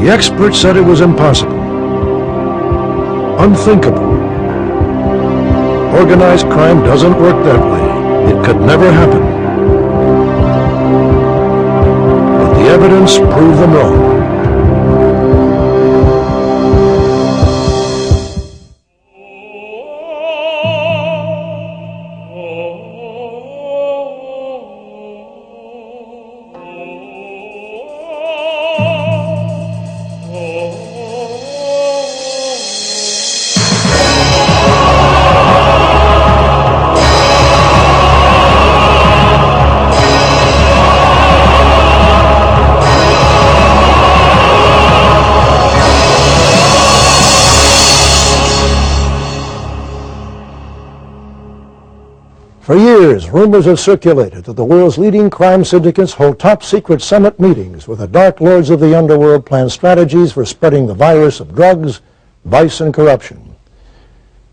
The experts said it was impossible, unthinkable. Organized crime doesn't work that way. It could never happen. But the evidence proved them wrong. For years, rumors have circulated that the world's leading crime syndicates hold top-secret summit meetings where the dark lords of the underworld plan strategies for spreading the virus of drugs, vice, and corruption.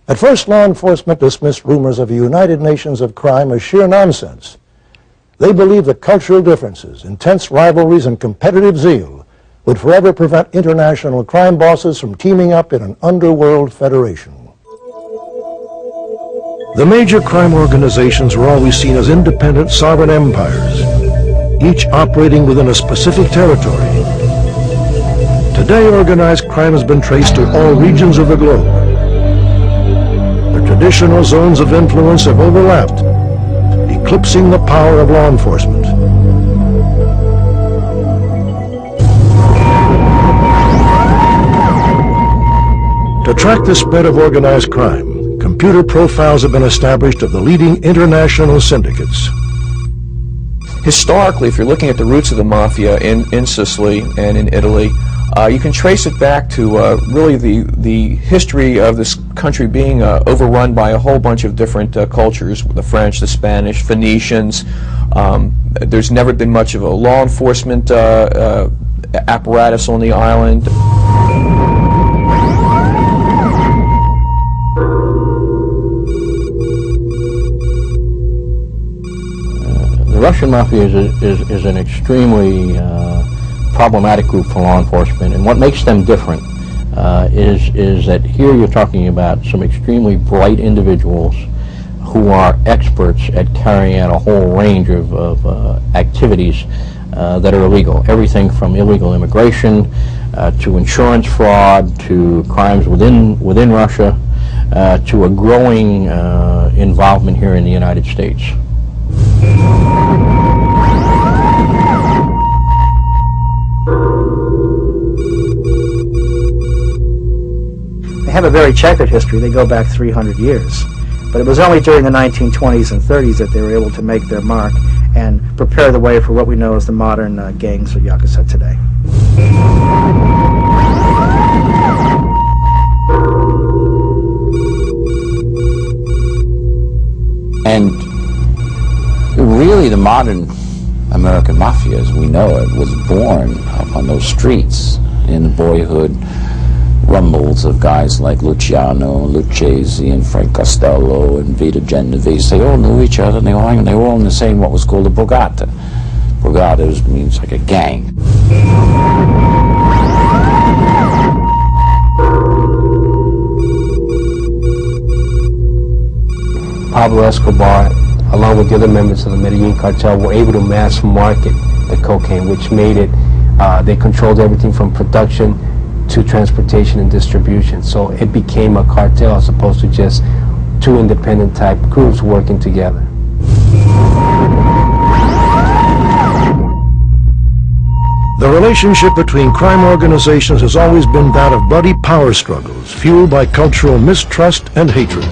At first, law enforcement dismissed rumors of a United Nations of crime as sheer nonsense. They believed that cultural differences, intense rivalries, and competitive zeal would forever prevent international crime bosses from teaming up in an underworld federation. The major crime organizations were always seen as independent sovereign empires, each operating within a specific territory. Today, organized crime has been traced to all regions of the globe. The traditional zones of influence have overlapped, eclipsing the power of law enforcement. To track the spread of organized crime, computer profiles have been established of the leading international syndicates. Historically, if you're looking at the roots of the Mafia in Sicily and in Italy, you can trace it back to really the history of this country being overrun by a whole bunch of different cultures, the French, the Spanish, Phoenicians. There's never been much of a law enforcement apparatus on the island. The Russian Mafia is an extremely problematic group for law enforcement, and what makes them different is that here you're talking about some extremely bright individuals who are experts at carrying out a whole range of activities that are illegal. Everything from illegal immigration to insurance fraud to crimes within Russia to a growing involvement here in the United States. They have a very checkered history. They go back 300 years. But it was only during the 1920s and 30s that they were able to make their mark and prepare the way for what we know as the modern gangs or yakuza today. And really the modern American Mafia as we know it was born up on those streets in the boyhood rumbles of guys like Luciano, Lucchese, and Frank Costello, and Vito Genovese. They all knew each other, and they were all in the same, what was called a Borgata. Borgata means like a gang. Pablo Escobar, along with the other members of the Medellin cartel, were able to mass market the cocaine, which made it, they controlled everything from production to transportation and distribution. So it became a cartel as opposed to just two independent type groups working together. The relationship between crime organizations has always been that of bloody power struggles, fueled by cultural mistrust and hatred.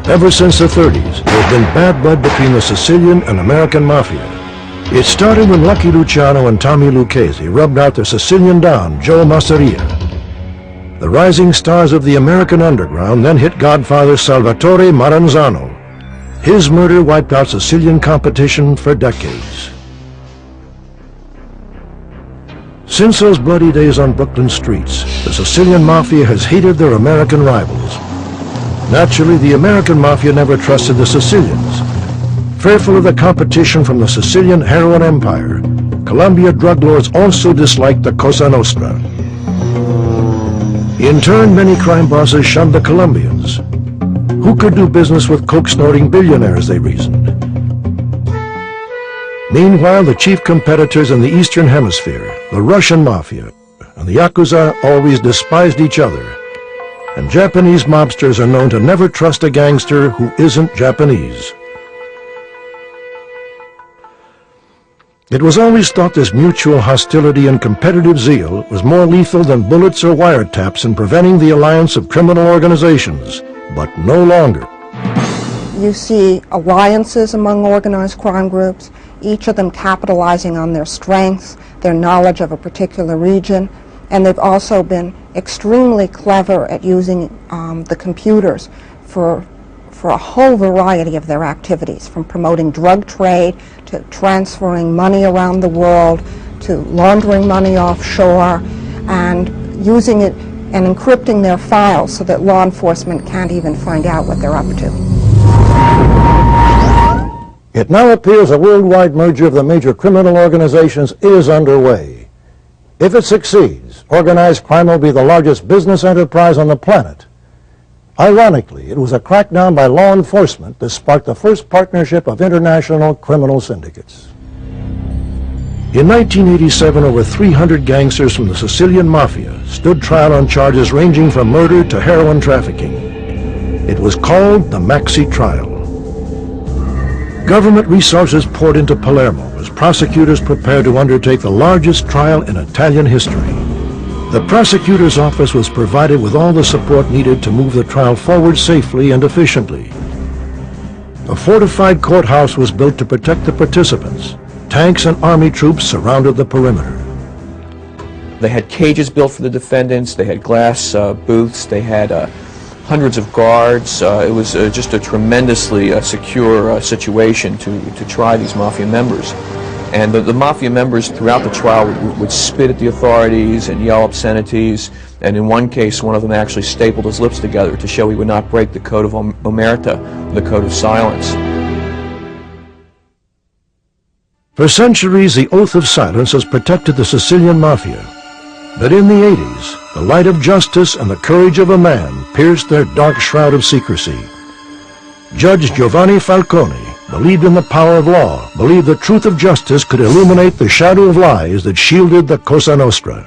Ever since the 30s, there has been bad blood between the Sicilian and American Mafia. It started when Lucky Luciano and Tommy Lucchese rubbed out their Sicilian don, Joe Masseria. The rising stars of the American underground then hit Godfather Salvatore Maranzano. His murder wiped out Sicilian competition for decades. Since those bloody days on Brooklyn streets, the Sicilian Mafia has hated their American rivals. Naturally, the American Mafia never trusted the Sicilians. Fearful of the competition from the Sicilian heroin empire, Colombia drug lords also disliked the Cosa Nostra. In turn, many crime bosses shunned the Colombians. Who could do business with coke-snorting billionaires, they reasoned. Meanwhile, the chief competitors in the Eastern Hemisphere, the Russian Mafia and the Yakuza, always despised each other. And Japanese mobsters are known to never trust a gangster who isn't Japanese. It was always thought this mutual hostility and competitive zeal was more lethal than bullets or wiretaps in preventing the alliance of criminal organizations, but no longer. You see alliances among organized crime groups, each of them capitalizing on their strengths, their knowledge of a particular region, and they've also been extremely clever at using the computers for a whole variety of their activities, from promoting drug trade to transferring money around the world to laundering money offshore and using it and encrypting their files so that law enforcement can't even find out what they're up to. It now appears a worldwide merger of the major criminal organizations is underway. If it succeeds, organized crime will be the largest business enterprise on the planet. Ironically, it was a crackdown by law enforcement that sparked the first partnership of international criminal syndicates. In 1987, over 300 gangsters from the Sicilian Mafia stood trial on charges ranging from murder to heroin trafficking. It was called the Maxi Trial. Government resources poured into Palermo as prosecutors prepared to undertake the largest trial in Italian history. The prosecutor's office was provided with all the support needed to move the trial forward safely and efficiently. A fortified courthouse was built to protect the participants. Tanks and army troops surrounded the perimeter. They had cages built for the defendants, they had glass booths, they had hundreds of guards. It was just a tremendously secure situation to try these Mafia members. And the Mafia members throughout the trial would spit at the authorities and yell obscenities, and in one case one of them actually stapled his lips together to show he would not break the code of omerta, the code of silence. For centuries, the oath of silence has protected the Sicilian Mafia. But in the 80s, the light of justice and the courage of a man pierced their dark shroud of secrecy. Judge Giovanni Falcone believed in the power of law, believed the truth of justice could illuminate the shadow of lies that shielded the Cosa Nostra.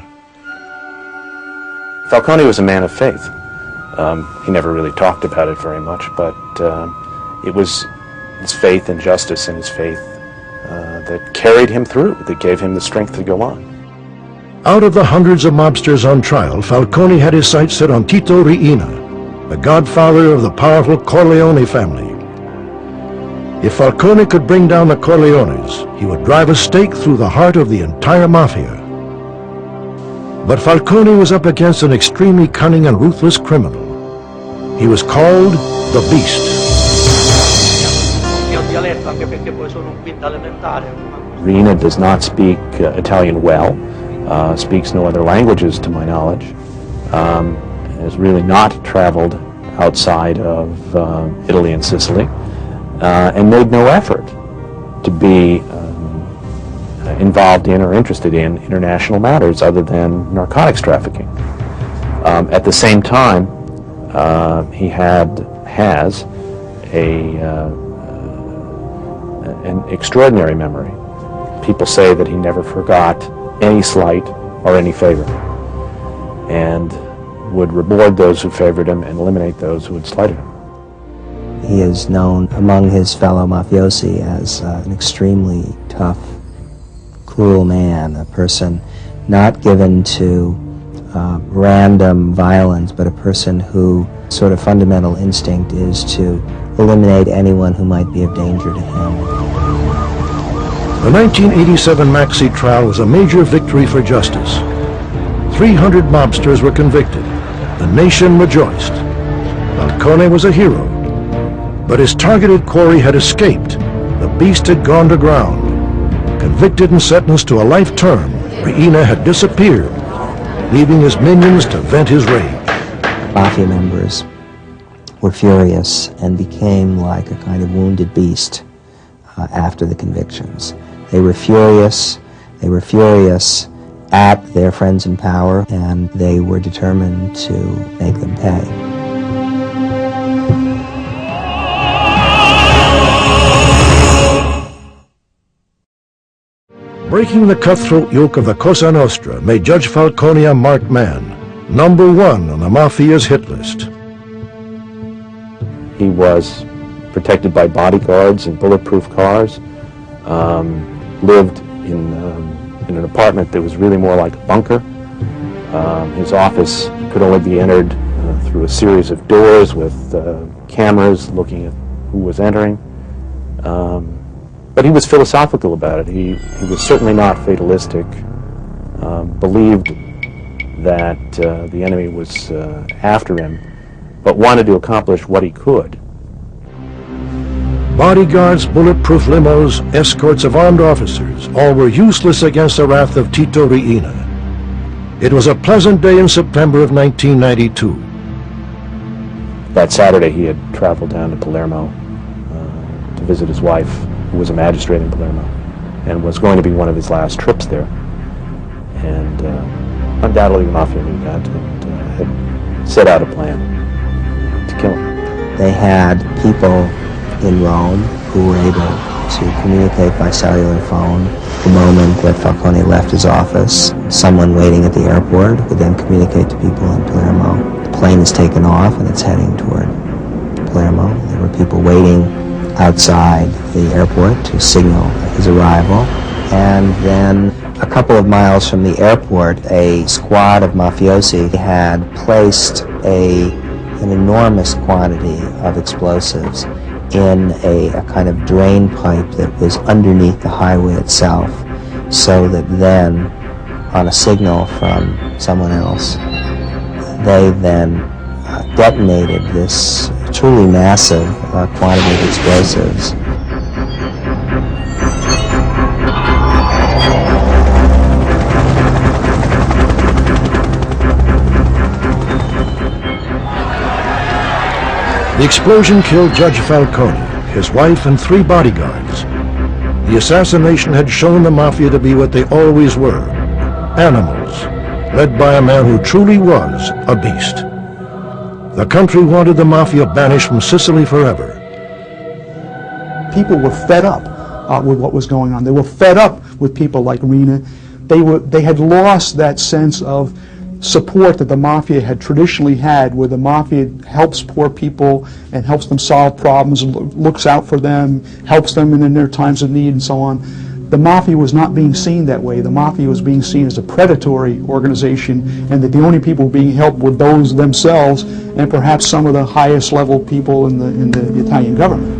Falcone was a man of faith. He never really talked about it very much, but it was his faith in justice and his faith that carried him through, that gave him the strength to go on. Out of the hundreds of mobsters on trial, Falcone had his sights set on Tito Riina, the godfather of the powerful Corleone family. If Falcone could bring down the Corleones, he would drive a stake through the heart of the entire Mafia. But Falcone was up against an extremely cunning and ruthless criminal. He was called the Beast. Riina does not speak Italian well, speaks no other languages to my knowledge, has really not traveled outside of Italy and Sicily, and made no effort to be involved in or interested in international matters other than narcotics trafficking. At the same time, he has an extraordinary memory. People say that he never forgot any slight or any favor, and would reward those who favored him and eliminate those who had slighted him. He is known among his fellow mafiosi as an extremely tough, cruel man, a person not given to random violence, but a person whose sort of fundamental instinct is to eliminate anyone who might be of danger to him. The 1987 Maxi trial was a major victory for justice. 300 mobsters were convicted. The nation rejoiced. Falcone was a hero. But his targeted quarry had escaped. The Beast had gone to ground. Convicted and sentenced to a life term, Riina had disappeared, leaving his minions to vent his rage. Mafia members were furious and became like a kind of wounded beast. after the convictions. They were furious. They were furious at their friends in power, and they were determined to make them pay. Breaking the cutthroat yoke of the Cosa Nostra made Judge Falcone a marked man, #1 on the Mafia's hit list. He was protected by bodyguards and bulletproof cars, lived in an apartment that was really more like a bunker. His office could only be entered through a series of doors with cameras looking at who was entering. But he was philosophical about it. He was certainly not fatalistic, believed that the enemy was after him, but wanted to accomplish what he could. Bodyguards, bulletproof limos, escorts of armed officers, all were useless against the wrath of Tito Riina. It was a pleasant day in September of 1992. That Saturday he had traveled down to Palermo to visit his wife, who was a magistrate in Palermo, and was going to be one of his last trips there. And undoubtedly the Mafia knew that and had set out a plan to kill him. They had people in Rome who were able to communicate by cellular phone the moment that Falcone left his office. Someone waiting at the airport would then communicate to people in Palermo. The plane is taken off and it's heading toward Palermo. There were people waiting outside the airport to signal his arrival. And then a couple of miles from the airport, a squad of mafiosi had placed an enormous quantity of explosives in a kind of drain pipe that was underneath the highway itself, so that then, on a signal from someone else, they then detonated this truly massive quantity of explosives. The explosion killed Judge Falcone, his wife, and 3 bodyguards. The assassination had shown the Mafia to be what they always were, animals, led by a man who truly was a beast. The country wanted the Mafia banished from Sicily forever. People were fed up with what was going on. They were fed up with people like Riina. They had lost that sense of support that the Mafia had traditionally had, where the Mafia helps poor people and helps them solve problems, looks out for them, helps them in their times of need and so on. The Mafia was not being seen that way. The Mafia was being seen as a predatory organization, and that the only people being helped were those themselves and perhaps some of the highest level people in the Italian government.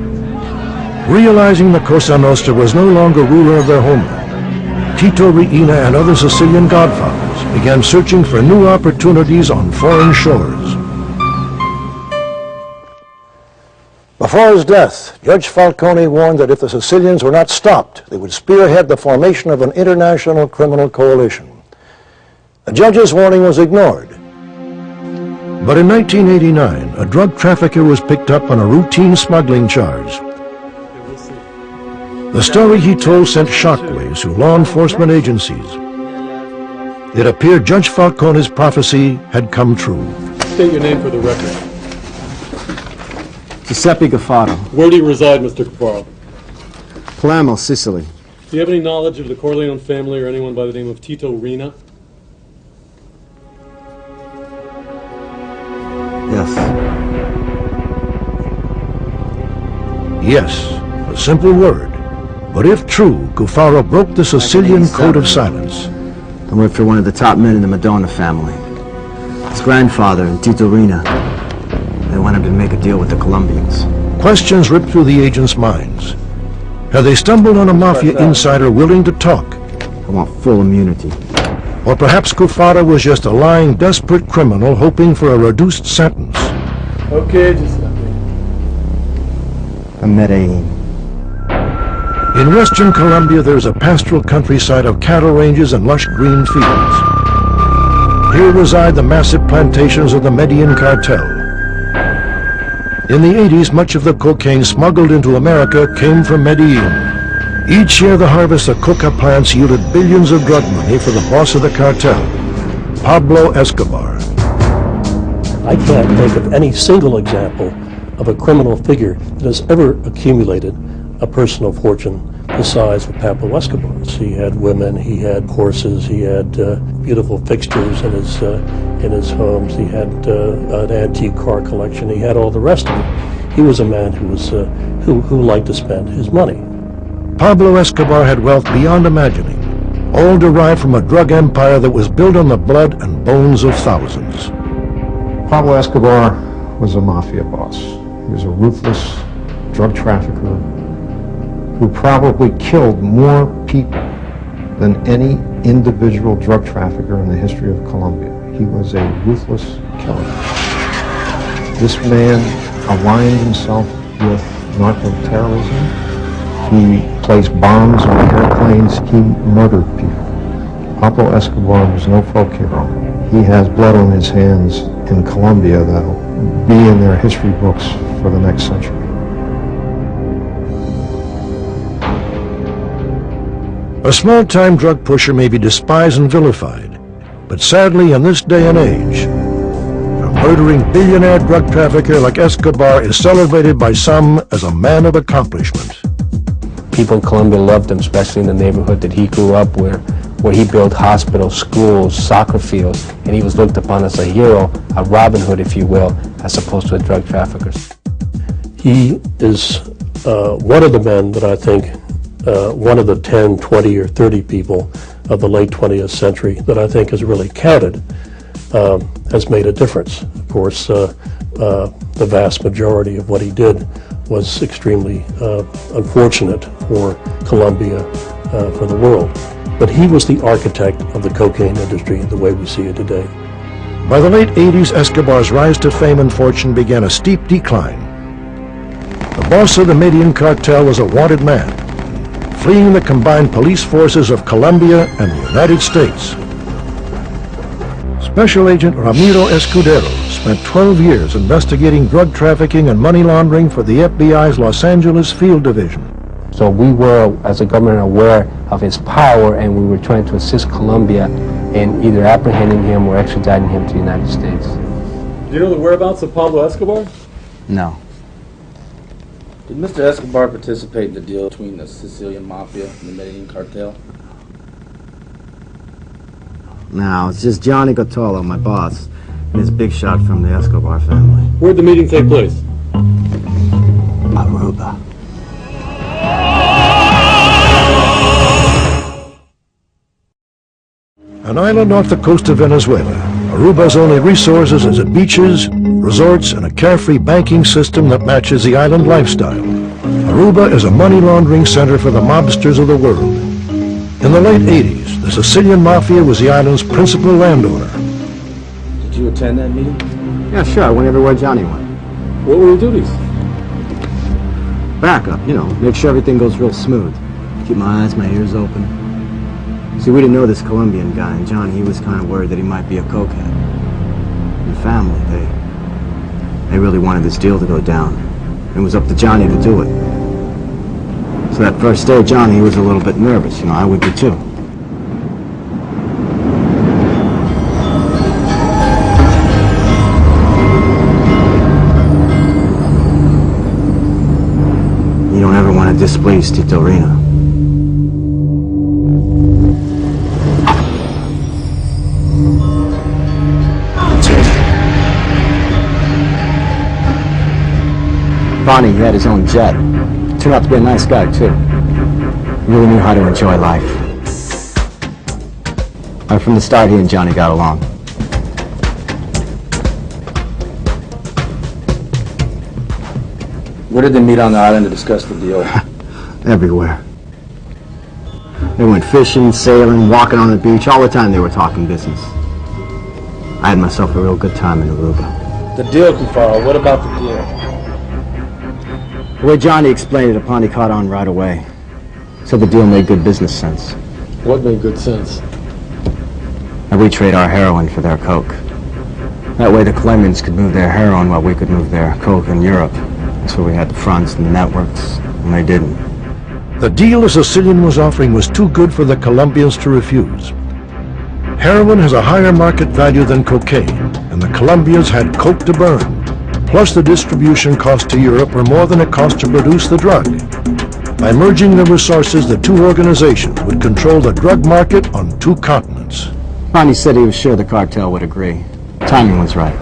Realizing the Cosa Nostra was no longer ruler of their homeland, Tito Riina and other Sicilian godfathers began searching for new opportunities on foreign shores. Before his death, Judge Falcone warned that if the Sicilians were not stopped, they would spearhead the formation of an international criminal coalition. The judge's warning was ignored. But in 1989, a drug trafficker was picked up on a routine smuggling charge. The story he told sent shockwaves through law enforcement agencies. It appeared Judge Falcone's prophecy had come true. State your name for the record. Giuseppe Gaffaro. Where do you reside, Mr. Gaffaro? Palermo, Sicily. Do you have any knowledge of the Corleone family or anyone by the name of Tito Riina? Yes. Yes, a simple word. But if true, Gaffaro broke the Sicilian code of silence. I worked for one of the top men in the Madonna family. His grandfather and Tito Riina. They wanted to make a deal with the Colombians. Questions ripped through the agents' minds. Had they stumbled on a Mafia insider willing to talk? I want full immunity. Or perhaps Gaffaro was just a lying, desperate criminal hoping for a reduced sentence. Okay, Giuseppe. I'm Medellin. In western Colombia, there's a pastoral countryside of cattle ranges and lush green fields. Here reside the massive plantations of the Medellin cartel. In the 80s, much of the cocaine smuggled into America came from Medellin. Each year, the harvest of coca plants yielded billions of drug money for the boss of the cartel, Pablo Escobar. I can't think of any single example of a criminal figure that has ever accumulated a personal fortune the size of Pablo Escobar's. He had women, he had horses, he had beautiful fixtures in his homes, he had an antique car collection, he had all the rest of it. He was a man who liked to spend his money. Pablo Escobar had wealth beyond imagining, all derived from a drug empire that was built on the blood and bones of thousands. Pablo Escobar was a mafia boss. He was a ruthless drug trafficker who probably killed more people than any individual drug trafficker in the history of Colombia. He was a ruthless killer. This man aligned himself with narco-terrorism. He placed bombs on airplanes. He murdered people. Pablo Escobar was no folk hero. He has blood on his hands in Colombia that'll be in their history books for the next century. A small-time drug pusher may be despised and vilified, but sadly in this day and age, a murdering billionaire drug trafficker like Escobar is celebrated by some as a man of accomplishment. People in Colombia loved him, especially in the neighborhood that he grew up where he built hospitals, schools, soccer fields, and he was looked upon as a hero, a Robin Hood, if you will, as opposed to a drug trafficker. He is one of the men that I think, one of the 10, 20, or 30 people of the late 20th century that I think has really counted, has made a difference. Of course, the vast majority of what he did was extremely unfortunate for Colombia, for the world. But he was the architect of the cocaine industry the way we see it today. By the late 80s, Escobar's rise to fame and fortune began a steep decline. The boss of the Medellin cartel was a wanted man, fleeing the combined police forces of Colombia and the United States. Special Agent Ramiro Escudero spent 12 years investigating drug trafficking and money laundering for the FBI's Los Angeles Field Division. So we were, as a government, aware of his power, and we were trying to assist Colombia in either apprehending him or extraditing him to the United States. Do you know the whereabouts of Pablo Escobar? No. Did Mr. Escobar participate in the deal between the Sicilian Mafia and the Medellin cartel? No, it's just Johnny Gotolo, my boss, and his big shot from the Escobar family. Where'd the meeting take place? Aruba. An island off the coast of Venezuela, Aruba's only resources is its beaches, resorts, and a carefree banking system that matches the island lifestyle. Aruba is a money laundering center for the mobsters of the world. In the late 80s, the Sicilian Mafia was the island's principal landowner. Did you attend that meeting? Yeah, sure, I went everywhere Johnny went. What were your duties? Backup, you know, make sure everything goes real smooth. Keep my eyes, my ears open. See, we didn't know this Colombian guy, and Johnny, he was kind of worried that he might be a cokehead. And the family, they really wanted this deal to go down. It was up to Johnny to do it. So that first day, Johnny, he was a little bit nervous, you know, I would be too. You don't ever want to displease Tito Rina. Bonnie, he had his own jet. Turned out to be a nice guy, too. He really knew how to enjoy life. Right from the start, he and Johnny got along. Where did they meet on the island to discuss the deal? Everywhere. They went fishing, sailing, walking on the beach. All the time they were talking business. I had myself a real good time in Aruba. The deal, Cufaro. What about the deal? The way Johnny explained it, Apani caught on right away. Said the deal made good business sense. What made good sense? That we trade our heroin for their coke. That way the Colombians could move their heroin while we could move their coke in Europe. That's where we had the fronts and the networks, and they didn't. The deal the Sicilian was offering was too good for the Colombians to refuse. Heroin has a higher market value than cocaine, and the Colombians had coke to burn. Plus the distribution costs to Europe were more than it cost to produce the drug. By merging their resources, the two organizations would control the drug market on two continents. Johnny said he was sure the cartel would agree. Timing was right.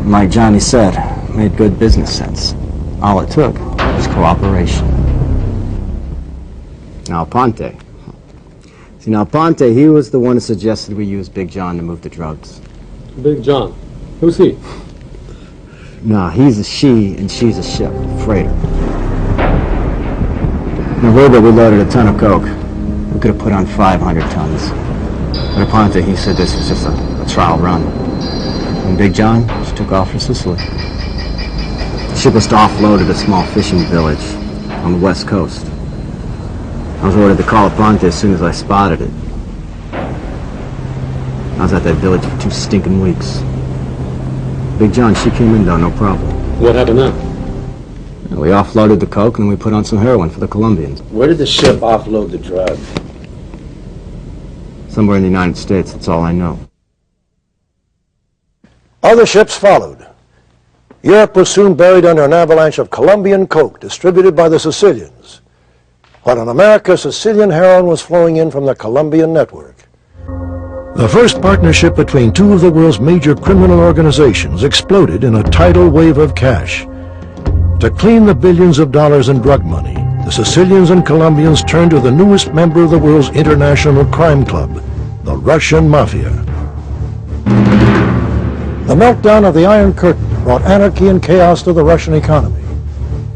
Like Johnny said, made good business sense. All it took was cooperation. Now Ponte. See, now Ponte, he was the one who suggested we use Big John to move the drugs. Big John. Who's he? Nah, he's a she and she's a ship, freighter. In the river, we loaded a ton of coke. We could have put on 500 tons. But Ponte, he said this was just a trial run. And Big John just took off for Sicily. The ship was to offload at a small fishing village on the west coast. I was ordered to call Ponte as soon as I spotted it. I was at that village for 2 stinking weeks. Big John, she came in though, no problem. What happened then? We offloaded the coke and we put on some heroin for the Colombians. Where did the ship offload the drug? Somewhere in the United States, that's all I know. Other ships followed. Europe was soon buried under an avalanche of Colombian coke distributed by the Sicilians. But in America, Sicilian heroin was flowing in from the Colombian network. The first partnership between two of the world's major criminal organizations exploded in a tidal wave of cash. To clean the billions of dollars in drug money, the Sicilians and Colombians turned to the newest member of the world's international crime club, the Russian Mafia. The meltdown of the Iron Curtain brought anarchy and chaos to the Russian economy.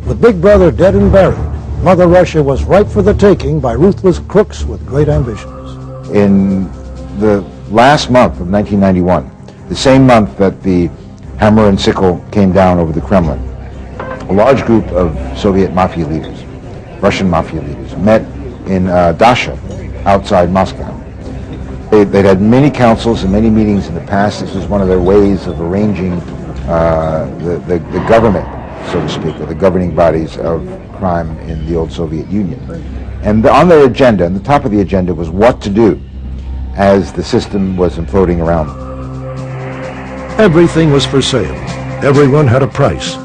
With Big Brother dead and buried, Mother Russia was ripe for the taking by ruthless crooks with great ambitions. In the last month of 1991, the same month that the hammer and sickle came down over the Kremlin, a large group of Soviet mafia leaders, Russian mafia leaders, met in Dasha, outside Moscow. They'd had many councils and many meetings in the past. This was one of their ways of arranging the government, so to speak, or the governing bodies of crime in the old Soviet Union. And on their agenda, on the top of the agenda, was what to do as the system was imploding around them. Everything was for sale. Everyone had a price.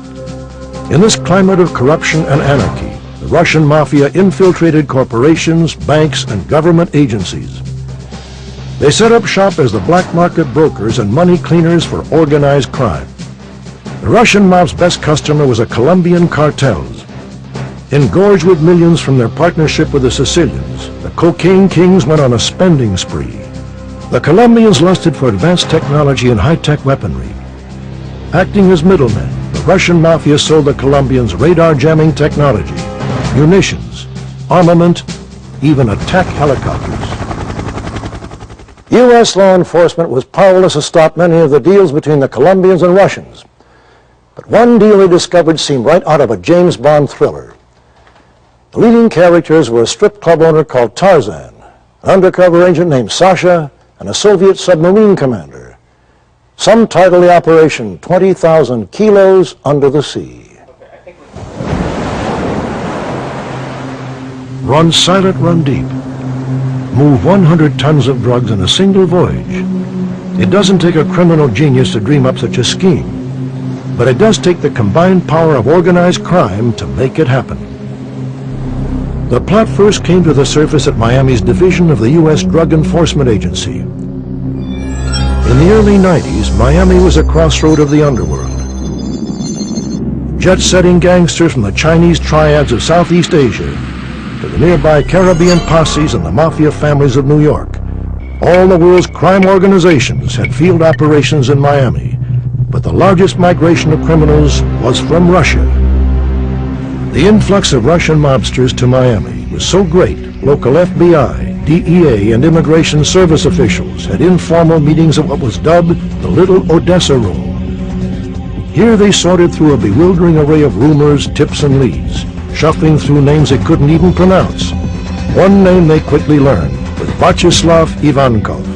In this climate of corruption and anarchy, the Russian Mafia infiltrated corporations, banks, and government agencies. They set up shop as the black market brokers and money cleaners for organized crime. The Russian mob's best customer was the Colombian cartels. Engorged with millions from their partnership with the Sicilians, the cocaine kings went on a spending spree. The Colombians lusted for advanced technology and high-tech weaponry. Acting as middlemen, the Russian Mafia sold the Colombians radar jamming technology, munitions, armament, even attack helicopters. U.S. law enforcement was powerless to stop many of the deals between the Colombians and Russians. But one deal they discovered seemed right out of a James Bond thriller. The leading characters were a strip club owner called Tarzan, an undercover agent named Sasha, and a Soviet submarine commander. Some title the operation 20,000 Kilos Under the Sea. Run silent, run deep. Move 100 tons of drugs in a single voyage. It doesn't take a criminal genius to dream up such a scheme, but it does take the combined power of organized crime to make it happen. The plot first came to the surface at Miami's division of the U.S. Drug Enforcement Agency. In the early 90s, Miami was a crossroad of the underworld. Jet-setting gangsters from the Chinese triads of Southeast Asia to the nearby Caribbean posses and the mafia families of New York. All the world's crime organizations had field operations in Miami, but the largest migration of criminals was from Russia. The influx of Russian mobsters to Miami was so great, local FBI, DEA, and immigration service officials had informal meetings at what was dubbed the Little Odessa Room. Here they sorted through a bewildering array of rumors, tips, and leads, shuffling through names they couldn't even pronounce. One name they quickly learned was Vyacheslav Ivankov.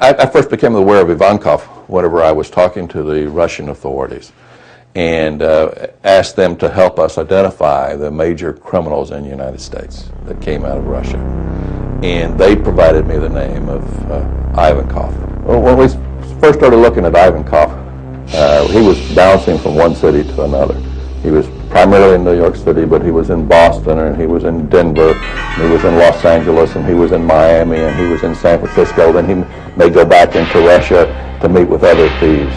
I first became aware of Ivankov whenever I was talking to the Russian authorities. and asked them to help us identify the major criminals in the United States that came out of Russia. And they provided me the name of Ivankov. Well, when we first started looking at Ivankov, he was bouncing from one city to another. He was primarily in New York City, but he was in Boston, and he was in Denver, and he was in Los Angeles, and he was in Miami, and he was in San Francisco. Then he may go back into Russia to meet with other thieves.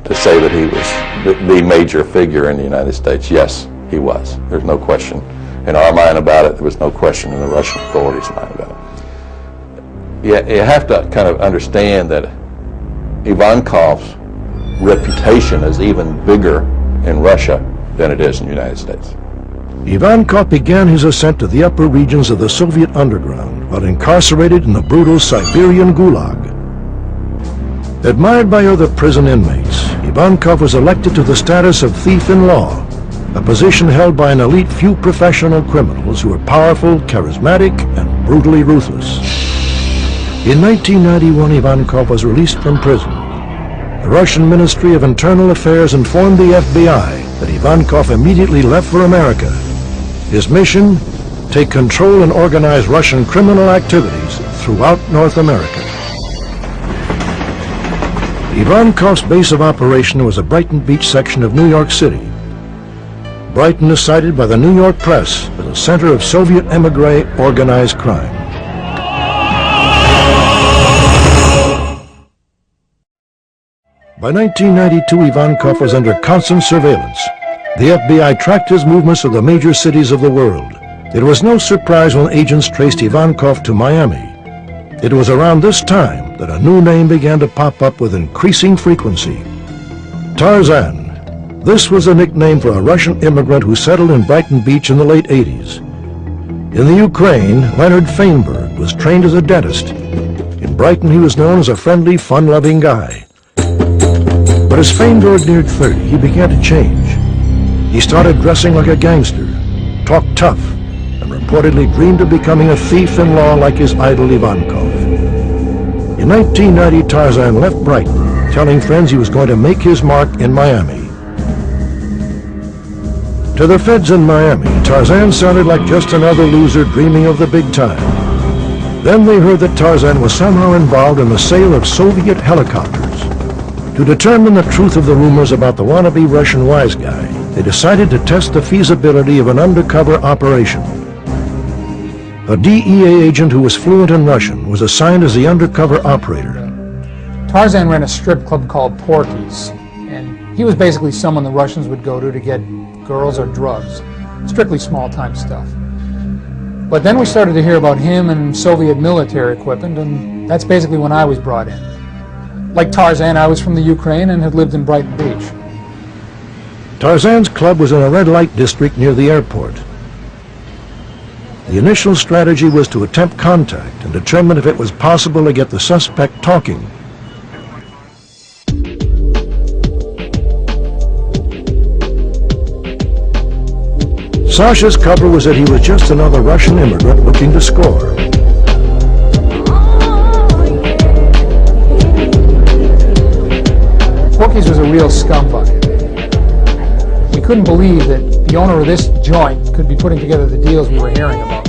To say that he was the major figure in the United States, yes, he was. There's no question in our mind about it. There was no question in the Russian authorities' mind about it. You have to kind of understand that Ivankov's reputation is even bigger in Russia than it is in the United States. Ivankov began his ascent to the upper regions of the Soviet underground while incarcerated in the brutal Siberian Gulag. Admired by other prison inmates, Ivankov was elected to the status of thief-in-law, a position held by an elite few professional criminals who were powerful, charismatic, and brutally ruthless. In 1991, Ivankov was released from prison. The Russian Ministry of Internal Affairs informed the FBI that Ivankov immediately left for America. His mission? Take control and organize Russian criminal activities throughout North America. Ivankov's base of operation was a Brighton Beach section of New York City. Brighton is cited by the New York press as a center of Soviet emigre organized crime. By 1992, Ivankov was under constant surveillance. The FBI tracked his movements to the major cities of the world. It was no surprise when agents traced Ivankov to Miami. It was around this time that a new name began to pop up with increasing frequency. Tarzan. This was a nickname for a Russian immigrant who settled in Brighton Beach in the late 80s. In the Ukraine, Leonard Feinberg was trained as a dentist. In Brighton, he was known as a friendly, fun-loving guy. But as Feinberg neared 30, he began to change. He started dressing like a gangster, talked tough, and reportedly dreamed of becoming a thief-in-law like his idol Ivankov. In 1990, Tarzan left Brighton, telling friends he was going to make his mark in Miami. To the feds in Miami, Tarzan sounded like just another loser dreaming of the big time. Then they heard that Tarzan was somehow involved in the sale of Soviet helicopters. To determine the truth of the rumors about the wannabe Russian wise guy, they decided to test the feasibility of an undercover operation. A DEA agent who was fluent in Russian was assigned as the undercover operator. Tarzan ran a strip club called Porky's, and he was basically someone the Russians would go to get girls or drugs. Strictly small-time stuff. But then we started to hear about him and Soviet military equipment, and that's basically when I was brought in. Like Tarzan, I was from the Ukraine and had lived in Brighton Beach. Tarzan's club was in a red light district near the airport. The initial strategy was to attempt contact and determine if it was possible to get the suspect talking. Sasha's cover was that he was just another Russian immigrant looking to score. Porky's was a real scumbucket. We couldn't believe that the owner of this joint could be putting together the deals we were hearing about.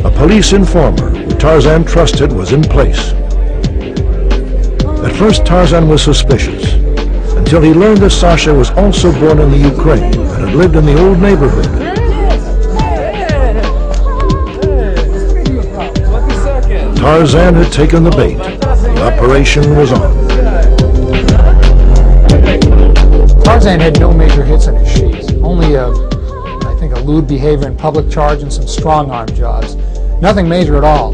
A police informer who Tarzan trusted was in place. At first, Tarzan was suspicious, until he learned that Sasha was also born in the Ukraine and had lived in the old neighborhood. Tarzan had taken the bait. The operation was on. Tarzan had no major hits on his sheet. Only I think a lewd behavior in public charge and some strong-arm jobs. Nothing major at all.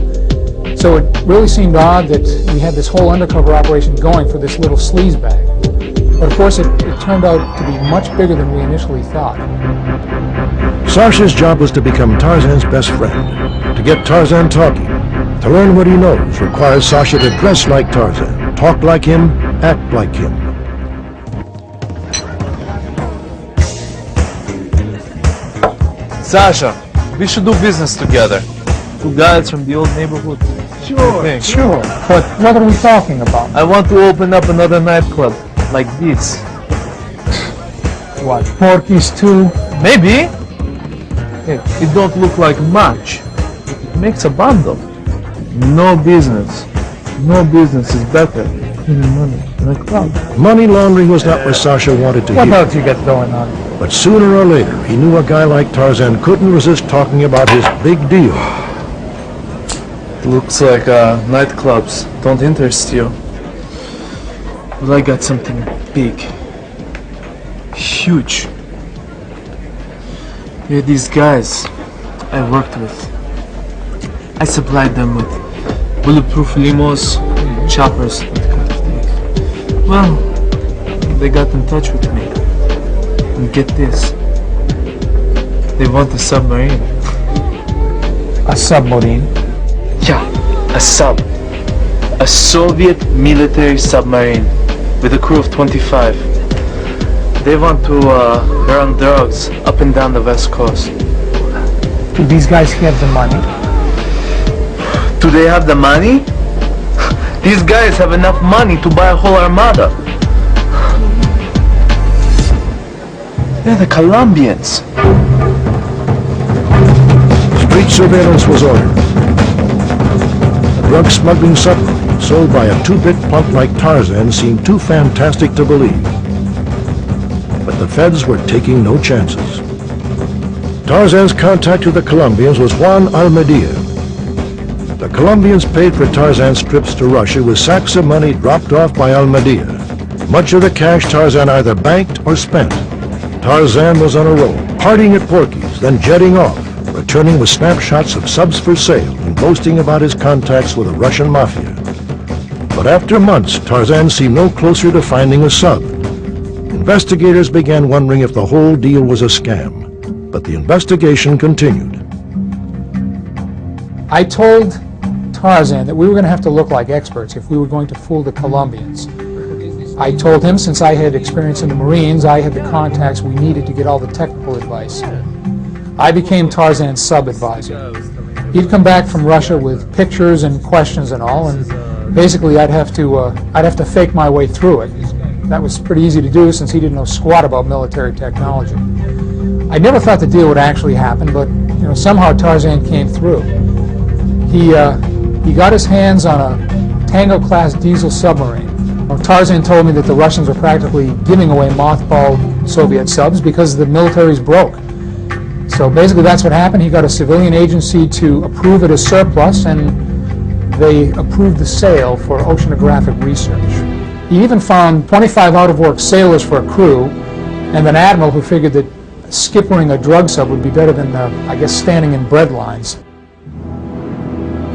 So it really seemed odd that we had this whole undercover operation going for this little sleazebag. But of course it turned out to be much bigger than we initially thought. Sasha's job was to become Tarzan's best friend, to get Tarzan talking. To learn what he knows requires Sasha to dress like Tarzan, talk like him, act like him. Sasha, we should do business together. Two guys from the old neighborhood. Sure. Sure. But what are we talking about? I want to open up another nightclub like this. What, Porky's too? Maybe. It don't look like much. It makes a bundle. No business. No business is better than money in a club. Money laundering was not what Sasha wanted to What hear. else you got going on? But sooner or later, he knew a guy like Tarzan couldn't resist talking about his big deal. Looks like nightclubs don't interest you. Well, I got something big. Huge. There are these guys I worked with. I supplied them with bulletproof limos, choppers, that kind of thing. Well, they got in touch with me. And get this. They want a submarine. A submarine? Yeah, a sub. A Soviet military submarine with a crew of 25. They want to run drugs up and down the West Coast. Do these guys have the money? Do they have the money? These guys have enough money to buy a whole armada. They're the Colombians. Street surveillance was ordered. A drug smuggling submarine sold by a two-bit punk like Tarzan seemed too fantastic to believe. But the feds were taking no chances. Tarzan's contact with the Colombians was Juan Almedia. The Colombians paid for Tarzan's trips to Russia with sacks of money dropped off by Almedia. Much of the cash Tarzan either banked or spent. Tarzan was on a roll, partying at Porky's, then jetting off, returning with snapshots of subs for sale and boasting about his contacts with the Russian Mafia. But after months, Tarzan seemed no closer to finding a sub. Investigators began wondering if the whole deal was a scam, but the investigation continued. I told Tarzan that we were going to have to look like experts if we were going to fool the Colombians. I told him since I had experience in the Marines, I had the contacts we needed to get all the technical advice. I became Tarzan's sub-advisor. He'd come back from Russia with pictures and questions and all, and basically I'd have to fake my way through it. That was pretty easy to do since he didn't know squat about military technology. I never thought the deal would actually happen, but somehow Tarzan came through. He got his hands on a Tango-class diesel submarine. Tarzan told me that the Russians were practically giving away mothballed Soviet subs because the military's broke. So basically that's what happened. He got a civilian agency to approve it as surplus, and they approved the sale for oceanographic research. He even found 25 out-of-work sailors for a crew, and an admiral who figured that skippering a drug sub would be better than, standing in bread lines.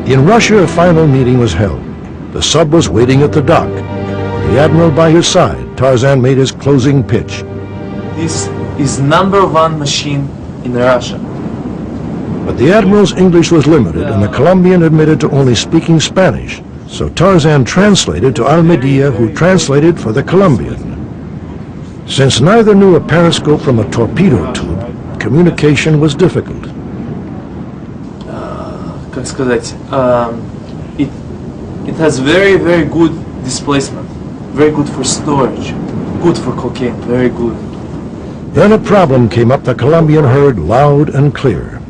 In Russia, a final meeting was held. The sub was waiting at the dock. The admiral by his side, Tarzan made his closing pitch. This is #1 machine in Russia. But the admiral's English was limited, and the Colombian admitted to only speaking Spanish. So Tarzan translated to Almedia, who translated for the Colombian. Since neither knew a periscope from a torpedo tube, communication was difficult. Как сказать, it has very, very good displacement, very good for storage, good for cocaine, very good. Then a problem came up the Colombian heard loud and clear.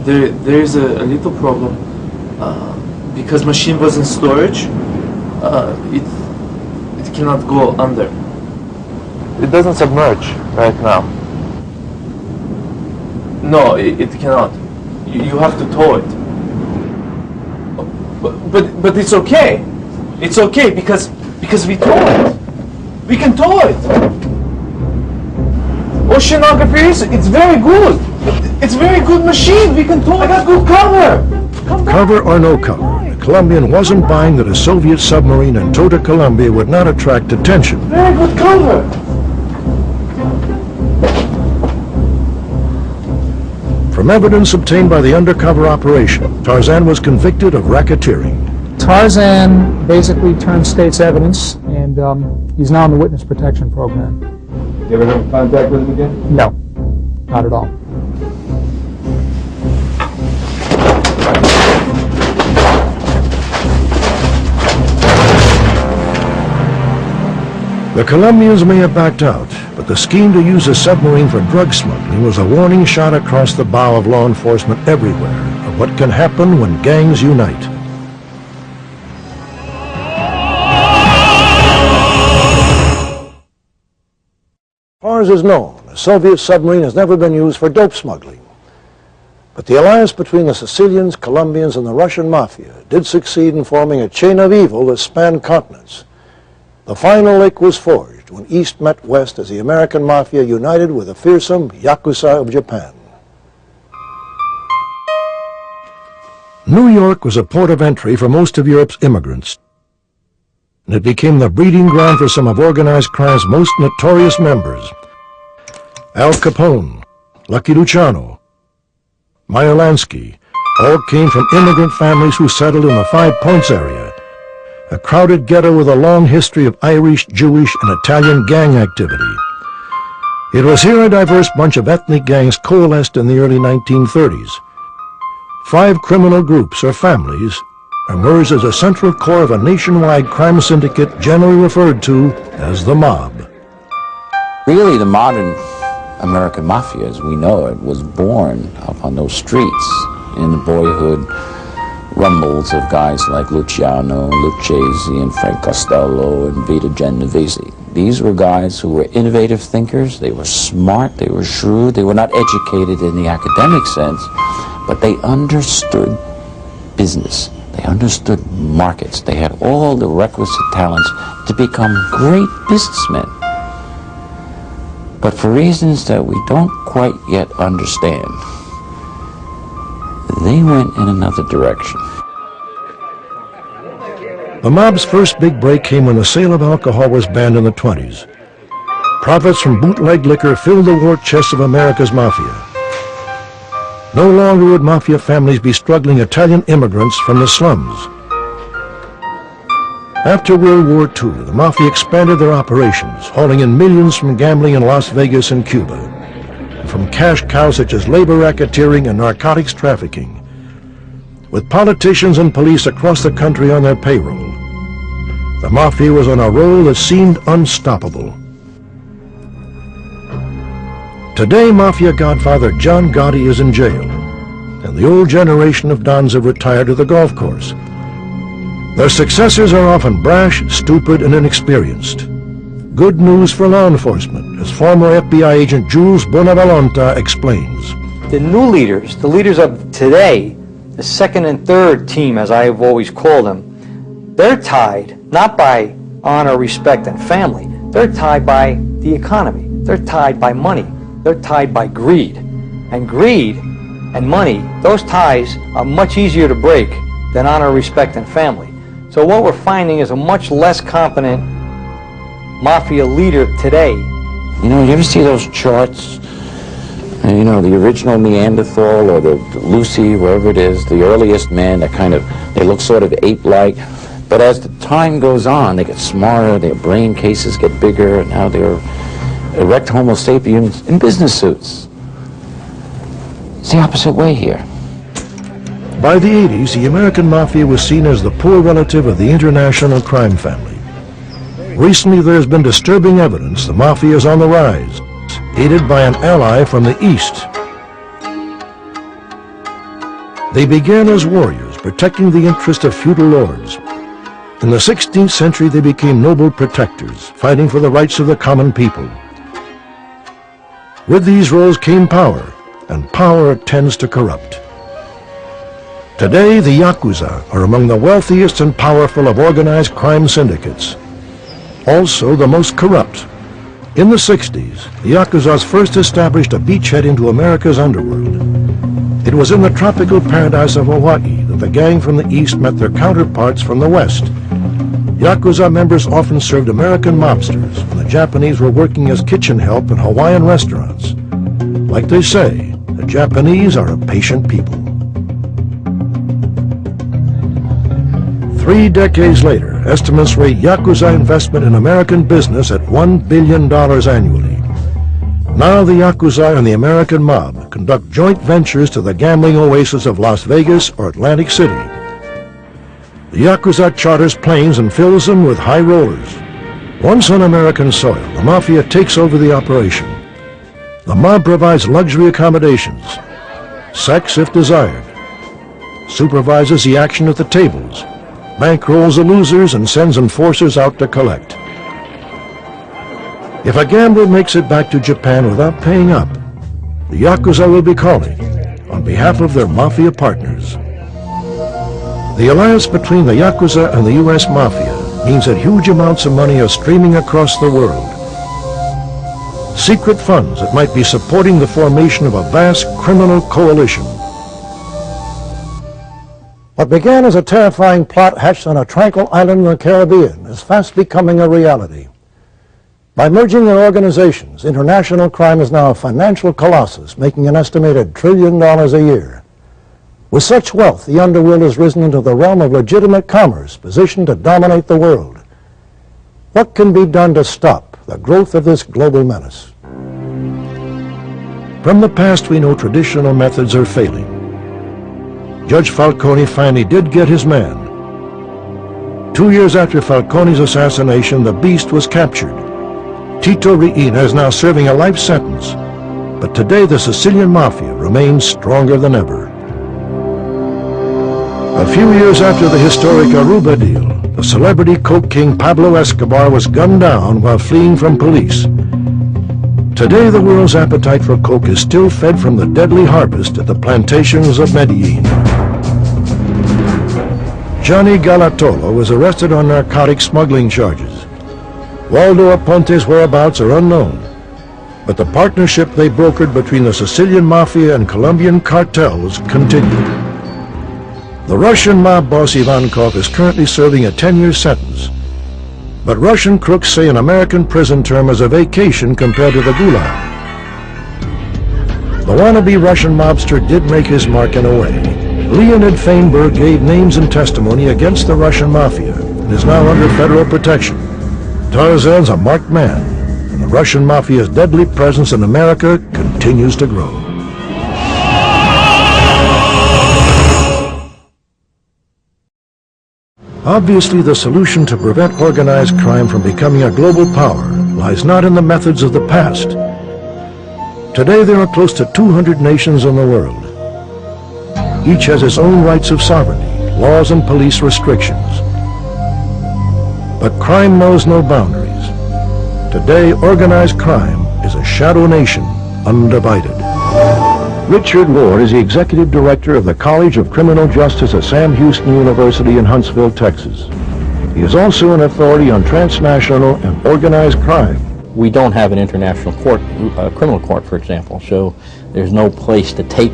There is a little problem. Because machine was in storage, it cannot go under. It doesn't submerge right now. No, it cannot. You have to tow it. But it's okay. It's okay because we tow it. We can tow it. Oceanography it's very good. It's very good machine. We can tow it. I got good cover. Cover or no cover, the Colombian wasn't buying that a Soviet submarine in tow to Colombia would not attract attention. Very good cover. From evidence obtained by the undercover operation, Tarzan was convicted of racketeering. Tarzan basically turned state's evidence, and he's now in the witness protection program. You ever have contact with him again? No, not at all. The Colombians may have backed out, but the scheme to use a submarine for drug smuggling was a warning shot across the bow of law enforcement everywhere of what can happen when gangs unite. As far as is known, a Soviet submarine has never been used for dope smuggling. But the alliance between the Sicilians, Colombians, and the Russian Mafia did succeed in forming a chain of evil that spanned continents. The final link was forged when East met West as the American Mafia united with the fearsome Yakuza of Japan. New York was a port of entry for most of Europe's immigrants, and it became the breeding ground for some of organized crime's most notorious members. Al Capone, Lucky Luciano, Meyer Lansky, all came from immigrant families who settled in the Five Points area, a crowded ghetto with a long history of Irish, Jewish, and Italian gang activity. It was here a diverse bunch of ethnic gangs coalesced in the early 1930s. 5 criminal groups or families emerged as a central core of a nationwide crime syndicate generally referred to as the mob. Really, the modern American Mafia, as we know it, was born up on those streets in the boyhood rumbles of guys like Luciano, Lucchese, and Frank Costello, and Vito Genovese. These were guys who were innovative thinkers, they were smart, they were shrewd, they were not educated in the academic sense, but they understood business, they understood markets, they had all the requisite talents to become great businessmen. But for reasons that we don't quite yet understand, they went in another direction. The mob's first big break came when the sale of alcohol was banned in the 20s. Profits from bootleg liquor filled the war chest of America's Mafia. No longer would Mafia families be struggling Italian immigrants from the slums. After World War II, the Mafia expanded their operations, hauling in millions from gambling in Las Vegas and Cuba, and from cash cows such as labor racketeering and narcotics trafficking. With politicians and police across the country on their payroll, the Mafia was on a roll that seemed unstoppable. Today, Mafia godfather John Gotti is in jail, and the old generation of Dons have retired to the golf course. Their successors are often brash, stupid, and inexperienced. Good news for law enforcement, as former FBI agent Jules Bonavolonta explains. The new leaders, the leaders of today, the second and third team, as I have always called them, they're tied not by honor, respect, and family. They're tied by the economy. They're tied by money. They're tied by greed. And greed and money, those ties are much easier to break than honor, respect, and family. So what we're finding is a much less competent Mafia leader today. You know, you ever see those charts? You know, the original Neanderthal or the Lucy, wherever it is, the earliest man, they look sort of ape-like. But as the time goes on, they get smarter, their brain cases get bigger, and now they're erect Homo sapiens in business suits. It's the opposite way here. By the 80s, the American Mafia was seen as the poor relative of the international crime family. Recently, there has been disturbing evidence the Mafia is on the rise, aided by an ally from the East. They began as warriors, protecting the interest of feudal lords. In the 16th century, they became noble protectors, fighting for the rights of the common people. With these roles came power, and power tends to corrupt. Today, the Yakuza are among the wealthiest and powerful of organized crime syndicates, also the most corrupt. In the 60s, the Yakuzas first established a beachhead into America's underworld. It was in the tropical paradise of Hawaii that the gang from the East met their counterparts from the West. Yakuza members often served American mobsters when the Japanese were working as kitchen help in Hawaiian restaurants. Like they say, the Japanese are a patient people. 3 decades later, estimates rate Yakuza investment in American business at $1 billion annually. Now the Yakuza and the American mob conduct joint ventures to the gambling oasis of Las Vegas or Atlantic City. The Yakuza charters planes and fills them with high rollers. Once on American soil, the Mafia takes over the operation. The mob provides luxury accommodations, sex if desired, supervises the action at the tables, bankrolls the losers, and sends enforcers out to collect. If a gambler makes it back to Japan without paying up, the Yakuza will be calling on behalf of their Mafia partners. The alliance between the Yakuza and the U.S. Mafia means that huge amounts of money are streaming across the world. Secret funds that might be supporting the formation of a vast criminal coalition. What began as a terrifying plot hatched on a tranquil island in the Caribbean is fast becoming a reality. By merging their organizations, international crime is now a financial colossus, making an estimated $1 trillion a year. With such wealth, the underworld has risen into the realm of legitimate commerce, positioned to dominate the world. What can be done to stop the growth of this global menace? From the past, we know traditional methods are failing. Judge Falcone finally did get his man. 2 years after Falcone's assassination, the beast was captured. Tito Riina is now serving a life sentence, but today the Sicilian Mafia remains stronger than ever. A few years after the historic Aruba deal, the celebrity coke king Pablo Escobar was gunned down while fleeing from police. Today the world's appetite for coke is still fed from the deadly harvest at the plantations of Medellin. Johnny Galatolo was arrested on narcotic smuggling charges. Waldo Aponte's whereabouts are unknown, but the partnership they brokered between the Sicilian Mafia and Colombian cartels continued. The Russian mob boss Ivankov is currently serving a 10-year sentence, but Russian crooks say an American prison term is a vacation compared to the Gulag. The wannabe Russian mobster did make his mark in a way. Leonid Feinberg gave names and testimony against the Russian Mafia and is now under federal protection. Tarzan's a marked man, and the Russian Mafia's deadly presence in America continues to grow. Obviously, the solution to prevent organized crime from becoming a global power lies not in the methods of the past. Today, there are close to 200 nations in the world. Each has its own rights of sovereignty, laws and police restrictions. But crime knows no boundaries. Today, organized crime is a shadow nation, undivided. Richard Ward is the Executive Director of the College of Criminal Justice at Sam Houston University in Huntsville, Texas. He is also an authority on transnational and organized crime. We don't have an international court, criminal court, for example, so there's no place to take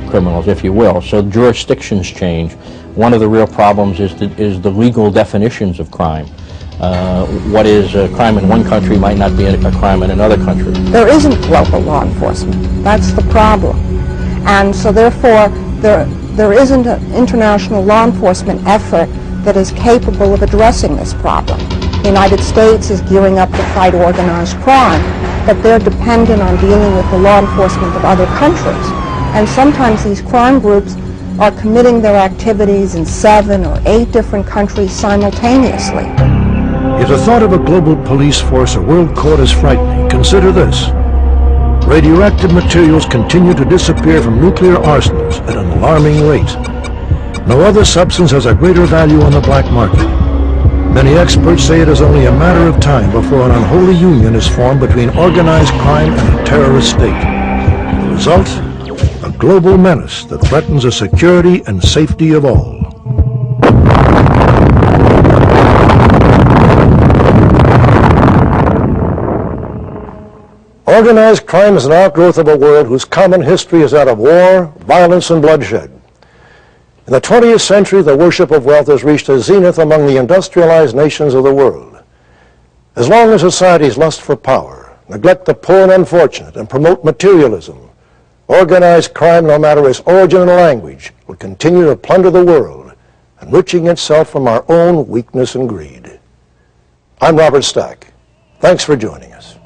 criminals, if you will. So jurisdictions change. One of the real problems is the legal definitions of crime. What is a crime in one country might not be a crime in another country. There isn't global law enforcement. That's the problem. And so therefore, there isn't an international law enforcement effort that is capable of addressing this problem. The United States is gearing up to fight organized crime, but they're dependent on dealing with the law enforcement of other countries. And sometimes these crime groups are committing their activities in 7 or 8 different countries simultaneously. If the thought of a global police force or world court is frightening, consider this. Radioactive materials continue to disappear from nuclear arsenals at an alarming rate. No other substance has a greater value on the black market. Many experts say it is only a matter of time before an unholy union is formed between organized crime and a terrorist state. The result? A global menace that threatens the security and safety of all. Organized crime is an outgrowth of a world whose common history is that of war, violence, and bloodshed. In the 20th century, the worship of wealth has reached a zenith among the industrialized nations of the world. As long as societies lust for power, neglect the poor and unfortunate, and promote materialism, organized crime, no matter its origin or language, will continue to plunder the world, enriching itself from our own weakness and greed. I'm Robert Stack. Thanks for joining us.